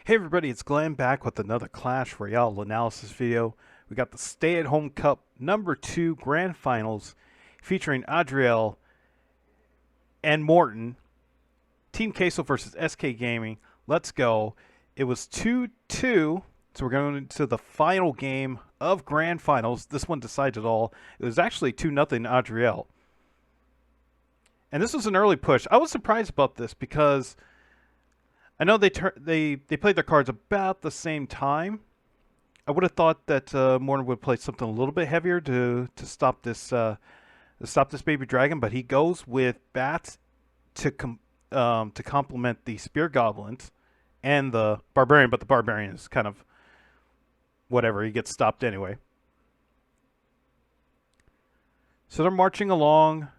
Hey everybody, it's Glenn back with another Clash Royale analysis video. We got the Stay-at-Home Cup number 2 Grand Finals featuring Adriel and Morten. Team Queso versus SK Gaming. Let's go. It was 2-2, so we're going into the final game of Grand Finals. This one decides it all. It was actually 2-0 Adriel. And this was an early push. I was surprised about this because I know they played their cards about the same time. I would have thought that Morten would play something a little bit heavier to stop this baby dragon, but he goes with bats to complement the spear goblins and the barbarian. But the barbarian is kind of whatever. He gets stopped anyway. So they're marching along.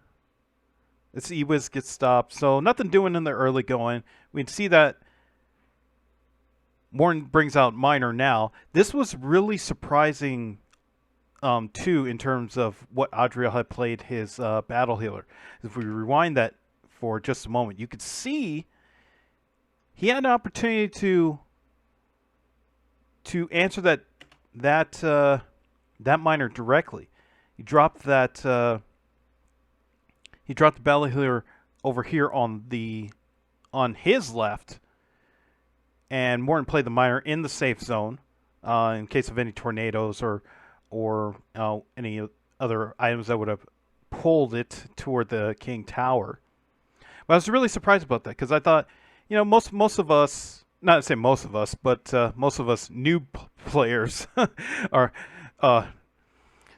This Ewiz gets stopped. So nothing doing in the early going. We can see that Morten brings out Miner now. This was really surprising, too, in terms of what Adriel had played his battle healer. If we rewind that for just a moment, you could see he had an opportunity to answer that Miner directly. He dropped that. He dropped the battle healer over here on his left. And Morten played the Miner in the safe zone in case of any tornadoes or any other items that would have pulled it toward the King Tower. But I was really surprised about that because I thought, most of us, not to say most of us, but most of us new players are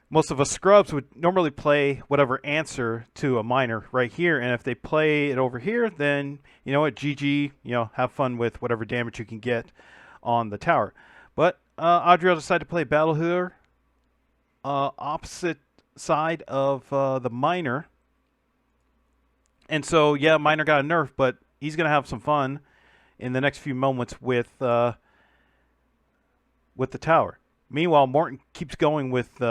most of us scrubs would normally play whatever answer to a Miner right here, and if they play it over here, then you know what, GG, have fun with whatever damage you can get on the tower. But Adriel decided to play battle healer opposite side of the Miner, and so yeah, Miner got a nerf, but he's gonna have some fun in the next few moments with the tower. Meanwhile, Morten keeps going with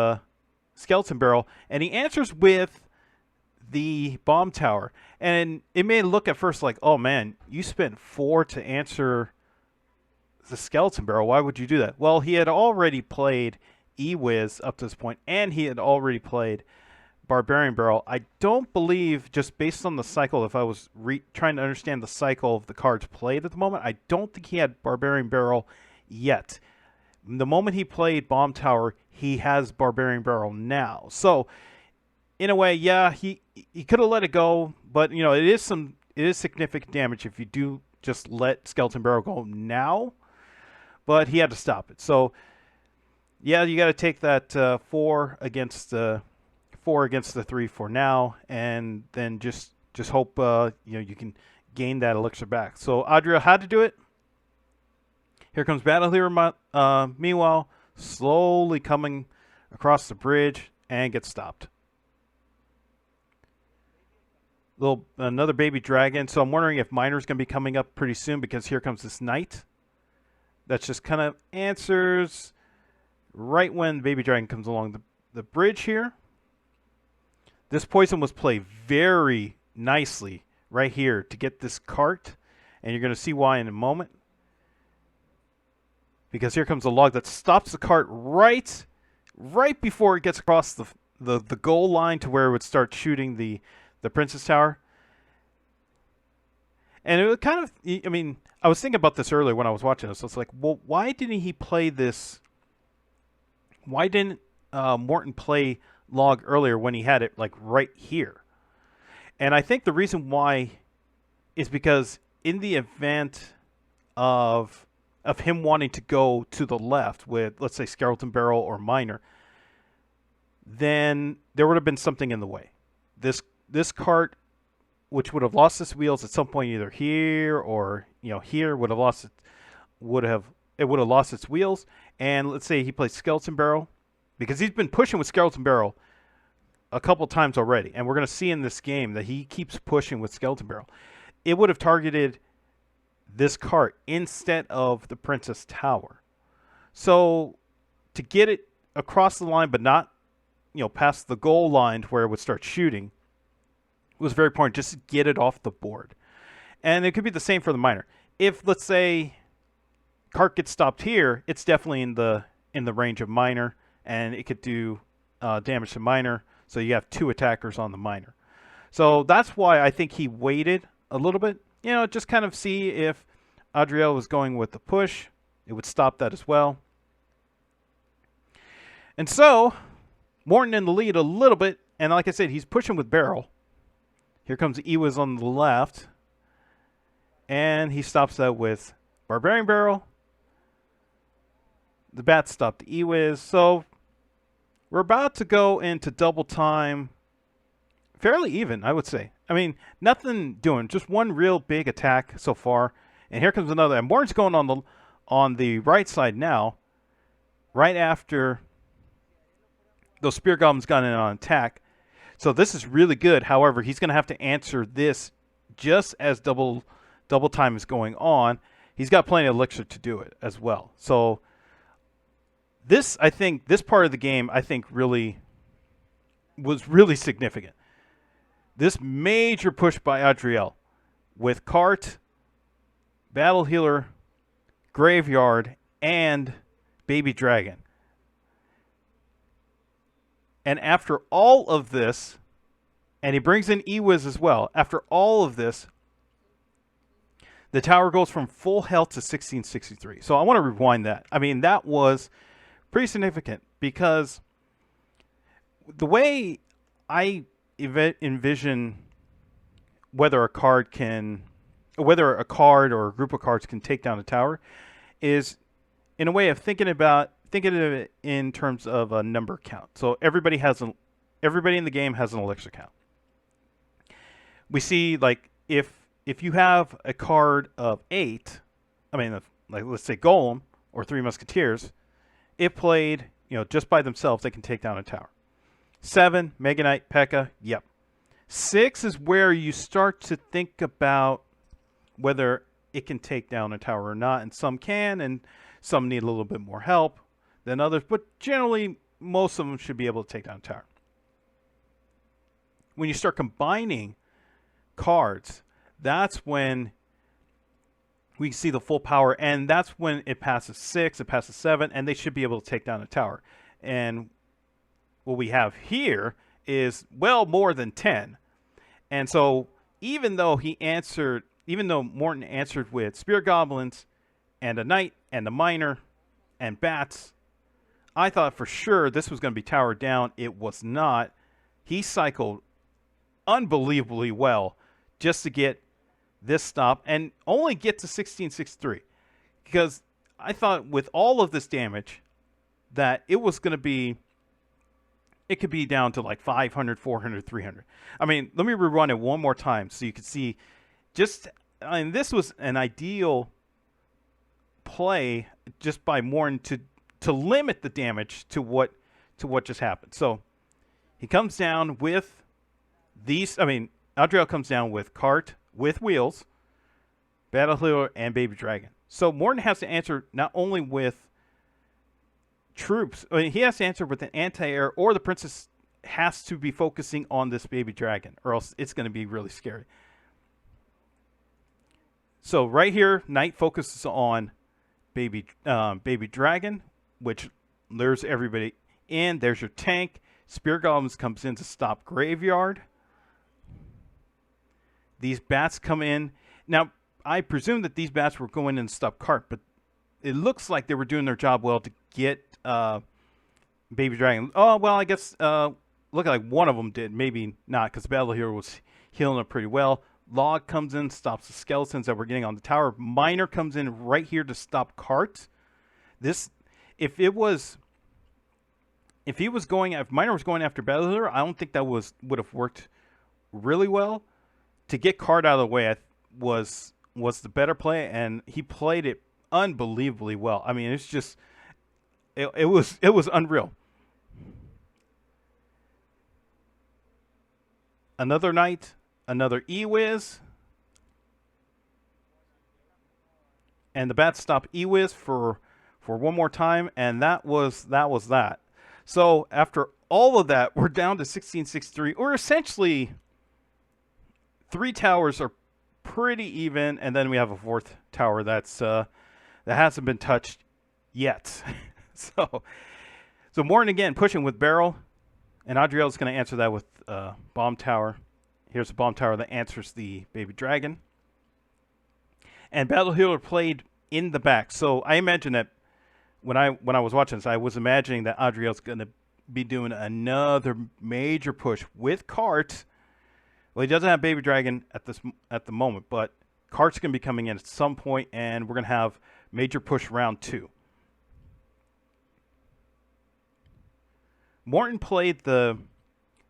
Skeleton Barrel, and he answers with the bomb tower. And it may look at first like, oh man, you spent 4 to answer the Skeleton Barrel. Why would you do that? Well, he had already played Ewiz up to this point, and he had already played Barbarian Barrel. I don't believe, just based on the cycle, if I was trying to understand the cycle of the cards played at the moment, I don't think he had Barbarian Barrel yet. The moment he played Bomb Tower, he has Barbarian Barrel now. So, in a way, yeah, he could have let it go, but it is significant damage if you do just let Skeleton Barrel go now. But he had to stop it. So, yeah, you got to take that 4 against the 3 for now, and then just hope you can gain that elixir back. So Adriel had to do it. Here comes Battle Hero, meanwhile, slowly coming across the bridge and gets stopped. Another baby dragon. So I'm wondering if Miner's going to be coming up pretty soon because here comes this knight. That's just kind of answers right when the baby dragon comes along the bridge here. This poison was played very nicely right here to get this cart, and you're going to see why in a moment. Because here comes a log that stops the cart right before it gets across the goal line to where it would start shooting the Princess Tower. And it was kind of, I was thinking about this earlier when I was watching this. So it's like, well, why didn't he play this? Why didn't Morten play log earlier when he had it like right here? And I think the reason why is because in the event of him wanting to go to the left with, let's say, Skeleton Barrel or Miner, then there would have been something in the way. This cart, which would have lost its wheels at some point, either here or here, would have lost its wheels. And let's say he plays Skeleton Barrel, because he's been pushing with Skeleton Barrel a couple times already, and we're going to see in this game that he keeps pushing with Skeleton Barrel. It would have targeted this cart instead of the Princess Tower. So to get it across the line but not past the goal line where it would start shooting was very important, just to get it off the board. And it could be the same for the Miner. If, let's say, cart gets stopped here, it's definitely in the range of miner, and it could do damage to miner. So you have 2 attackers on the miner. So that's why I think he waited a little bit. You know, just kind of see if Adriel was going with the push. It would stop that as well. And so, Morten in the lead a little bit. And like I said, he's pushing with barrel. Here comes Ewiz on the left. And he stops that with Barbarian Barrel. The bat stopped the Ewiz. So, we're about to go into double time. Fairly even, I would say. I mean, nothing doing. Just one real big attack so far. And here comes another. And Morten's going on the right side now. Right after those Spear Goblins got in on attack. So this is really good. However, he's going to have to answer this just as double time is going on. He's got plenty of elixir to do it as well. So this, I think, this part of the game, I think, really was really significant. This major push by Adriel with cart, battle healer, graveyard, and baby dragon. And after all of this, and he brings in Ewiz as well, after all of this, the tower goes from full health to 1663. So I want to rewind that. I mean, that was pretty significant because the way I envision whether a card or a group of cards can take down a tower is in a way of thinking of it in terms of a number count. So everybody in the game has an elixir count. We see, like, if you have a card of 8, I mean, like, let's say Golem or 3 Musketeers, if played, you know, just by themselves, they can take down a tower. 7, Mega Knight, P.E.K.K.A, yep. 6 is where you start to think about whether it can take down a tower or not, and some can, and some need a little bit more help than others, but generally, most of them should be able to take down a tower. When you start combining cards, that's when we see the full power, and that's when it passes 6, it passes 7, and they should be able to take down a tower. And what we have here is well more than 10. And so even though Morten answered with Spear Goblins and a Knight and a Miner and Bats, I thought for sure this was going to be towered down. It was not. He cycled unbelievably well just to get this stop and only get to 1663. Because I thought with all of this damage that it was going to be, it could be down to like 500, 400, 300. I mean, let me rerun it one more time so you can see just, I mean, this was an ideal play just by Morten to limit the damage to what just happened. So he comes down with these, I mean, Adriel comes down with cart, with wheels, battle healer, and baby dragon. So Morten has to answer not only with troops, I mean, he has to answer with an anti-air, or the princess has to be focusing on this baby dragon, or else it's going to be really scary. So right here, Knight focuses on baby dragon, which lures everybody in. There's your tank. Spear Goblins comes in to stop graveyard. These bats come in. Now, I presume that these bats were going in to stop cart, but it looks like they were doing their job well to get baby dragon. Oh, well, I guess look like one of them did. Maybe not, because Battle Hero was healing it pretty well. Log comes in, stops the skeletons that were getting on the tower. Miner comes in right here to stop cart. This, if Miner was going after Battle Hero, I don't think that would have worked really well. To get cart out of the way was the better play, and he played it unbelievably well. I mean, it's just it was unreal. Another Knight, another Ewiz, and the bats stop Ewiz for one more time, and that was that. So after all of that, we're down to 1663, or essentially 3 towers are pretty even, and then we have a 4th tower that's that hasn't been touched yet. so Morten again pushing with barrel, and Adriel is going to answer that with bomb tower. Here's a bomb tower that answers the baby dragon. And Battle Healer played in the back. So I imagine that when I was watching this, I was imagining that Adriel's going to be doing another major push with cart. Well, he doesn't have baby dragon at the moment, but cart's going to be coming in at some point, and we're going to have major push round 2. Morten played the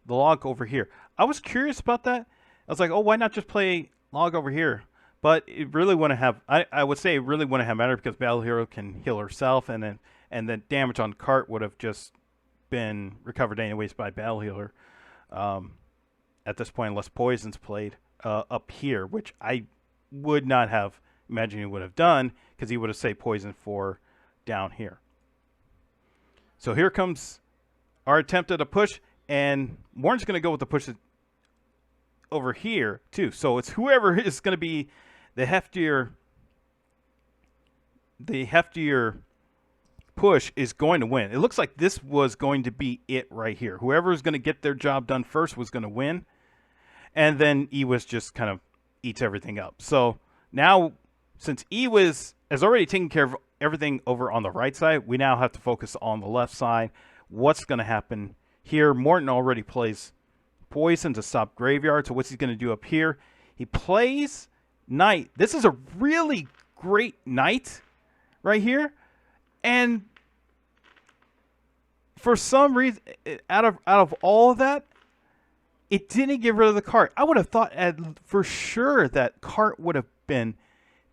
log over here. I was curious about that. I was like, oh, why not just play log over here? But it really wouldn't have. I would say it really wouldn't have mattered because Battle Hero can heal herself, and then damage on cart would have just been recovered anyways by Battle Healer. At this point, unless Poison's played up here, which I would not have imagined he would have done, because he would have saved Poison for down here. So here comes our attempt at a push, and Morten's going to go with the push over here too. So it's whoever is going to be the heftier push is going to win. It looks like this was going to be it right here. Whoever is going to get their job done first was going to win. And then Ewis just kind of eats everything up. So now, since Ewis has already taken care of everything over on the right side, we now have to focus on the left side. What's going to happen here? Morten already plays Poison to stop Graveyard. So what's he going to do up here? He plays Knight. This is a really great Knight right here. And for some reason, out of all of that, it didn't get rid of the cart. I would have thought for sure that cart would have been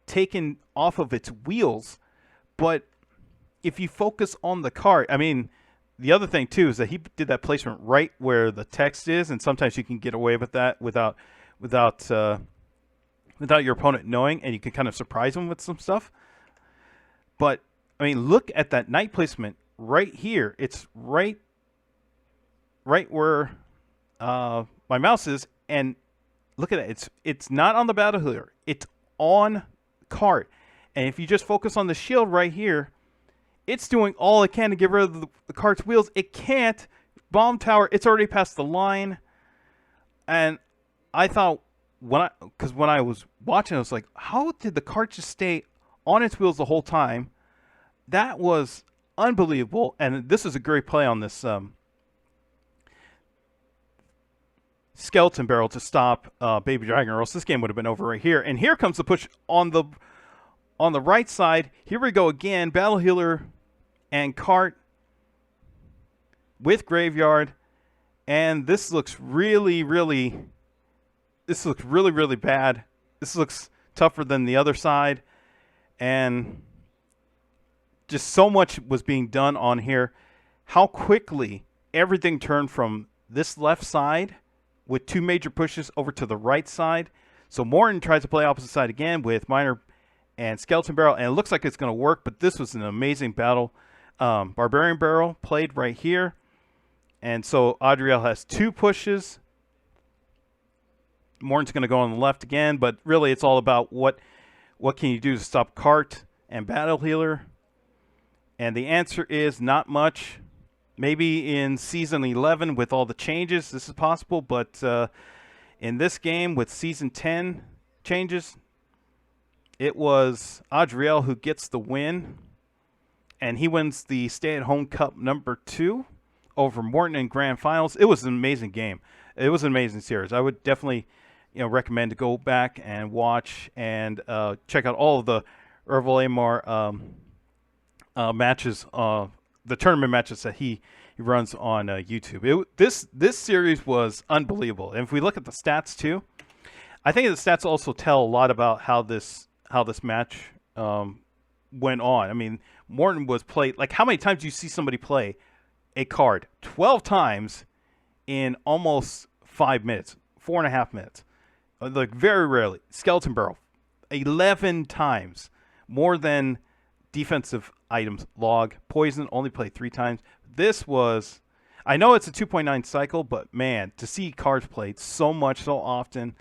taken off of its wheels. But if you focus on the cart, I mean, the other thing too is that he did that placement right where the text is, and sometimes you can get away with that without your opponent knowing, and you can kind of surprise them with some stuff. But I mean, look at that Knight placement right here. It's right where my mouse is, and look at it. It's not on the Battle Healer. It's on cart. And if you just focus on the shield right here, it's doing all it can to get rid of the cart's wheels. It can't. Bomb tower, it's already past the line. And I thought, when I was watching, I was like, how did the cart just stay on its wheels the whole time? That was unbelievable. And this is a great play on this skeleton barrel to stop Baby Dragon, or else this game would have been over right here. And here comes the push on the right side. Here we go again. Battle Healer and cart with Graveyard. And this looks really, really bad. This looks tougher than the other side. And just so much was being done on here. How quickly everything turned from this left side with 2 major pushes over to the right side. So Morten tries to play opposite side again with Miner and Skeleton Barrel, and it looks like it's going to work, but this was an amazing battle. Barbarian Barrel played right here. And so Adriel has 2 pushes. Morten's going to go on the left again, but really it's all about what can you do to stop cart and Battle Healer. And the answer is not much. Maybe in Season 11 with all the changes, this is possible. But in this game with Season 10 changes, it was Adriel who gets the win. And he wins the Stay-at-Home Cup number 2 over Morten in Grand Finals. It was an amazing game. It was an amazing series. I would definitely recommend to go back and watch and check out all of the Erval Amar matches, the tournament matches that he runs on YouTube. This series was unbelievable. And if we look at the stats too, I think the stats also tell a lot about how this match went on. I mean, Morten was played, like, how many times do you see somebody play a card? 12 times in almost 5 minutes, 4.5 minutes. Like, very rarely. Skeleton Barrel, 11 times. More than defensive items log. Poison only played 3 times. This was, I know it's a 2.9 cycle, but man, to see cards played so much, so often.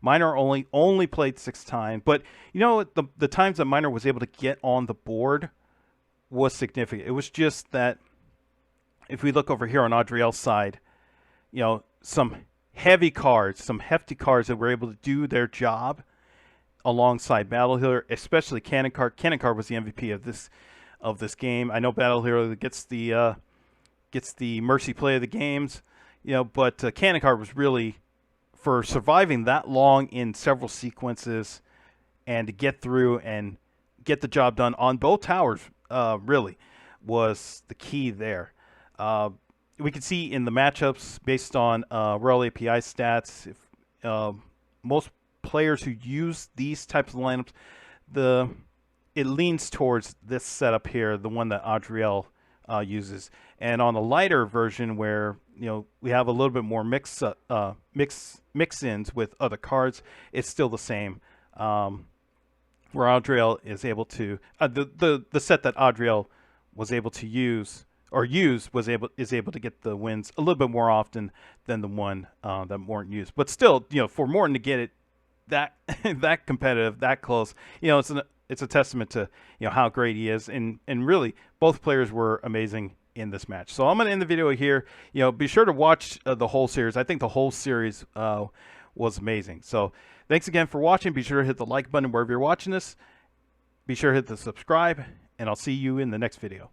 Miner only played 6 times, but you know the times that Miner was able to get on the board was significant. It was just that if we look over here on Adriel's side, you know, some heavy cards, some hefty cards that were able to do their job alongside Battle Healer, especially Cannon Card. Cannon Card was the MVP of this game. I know Battle Healer gets the mercy play of the games, you know, but Cannon Card was really, for surviving that long in several sequences and to get through and get the job done on both towers, really was the key there. We can see in the matchups based on Royale API stats, if most players who use these types of lineups, it leans towards this setup here, the one that Adriel uses. And on the lighter version, where we have a little bit more mix-ins with other cards, it's still the same. Where Adriel is able to the set that Adriel was able to use is able to get the wins a little bit more often than the one that Morten used. But still, for Morten to get it that that competitive, that close, it's a testament to how great he is, and really both players were amazing in this match. So I'm going to end the video here. Be sure to watch the whole series. I think the whole series was amazing. So thanks again for watching. Be sure to hit the like button wherever you're watching this. Be sure to hit the subscribe, and I'll see you in the next video.